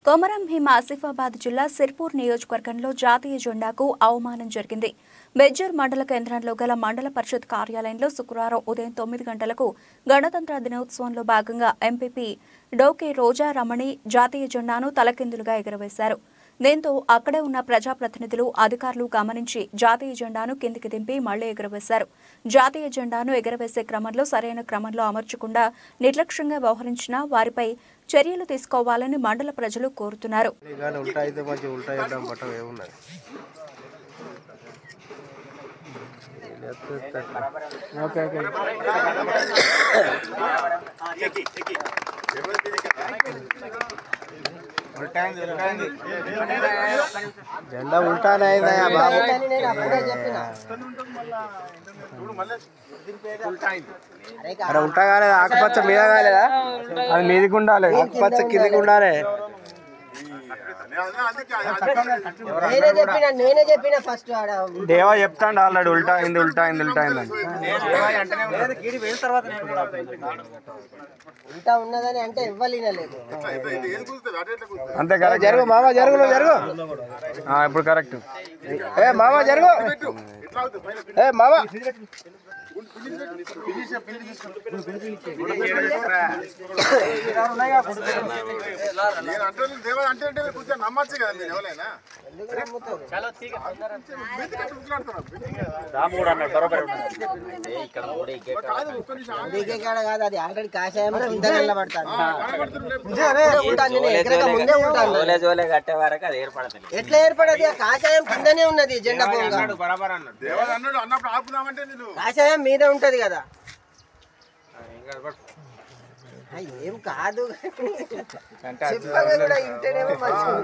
కొమరం భీం ఆసిఫాబాద్ జిల్లా సిర్పూర్ నియోజకవర్గంలో జాతీయ జెండాకు అవమానం జరిగింది. బెజ్జూర్ మండల కేంద్రంలో గల మండల పరిషత్ కార్యాలయంలో శుక్రవారం ఉదయం 9 గంటలకు గణతంత్ర దినోత్సవంలో భాగంగా ఎంపీపీ డోకే రోజా రమణి జాతీయ జెండాను తలకిందులుగా ఎగురవేశారు. దీంతో అక్కడే ఉన్న ప్రజాప్రతినిధులు, అధికారులు గమనించి జాతీయ జెండాను కిందికి దింపి మళ్లీ ఎగురవేశారు. జాతీయ జెండాను ఎగురవేసే క్రమంలో సరైన క్రమంలో అమర్చకుండా నిర్లక్ష్యంగా వ్యవహరించిన వారిపై చర్యలు తీసుకోవాలని మండల ప్రజలు కోరుతున్నారు. జెండా ఉల్టానే అయిందా బాబు? అరే ఉల్టా కాలేదా? ఆకుపచ్చ మీద కాలేదా? అది మీదికి ఉండాలి, ఆకుపచ్చ కిందికి ఉండాలి. నేనే చెప్పిన ఫస్ట్ దేవా చెప్తాండు ఆల్రెడీ ఉల్టా అయింది ఉల్టా అయింది ఉల్టా అయిందని. ఉల్టా ఉన్నదని అంటే ఇవ్వలేదు. అంతే కదా. జరుగు మామ, జరుగు జరుగు. ఇప్పుడు కరెక్ట్. ఏ మామ జరుగు. ఏ మామ నమ్మచ్చు కదా మీరు ఎవరైనా. కాదు, అది ఆల్రెడీ కాషాయం కింద నిలబడతాను. ఎట్లా ఏర్పడది? కాషాయం కిందనే ఉన్నది జెండా. కాషాయం మీద ఉంటది కదా. ఏం కాదు, చెప్పగా కూడా ఇంటేనేమో మంచిగా.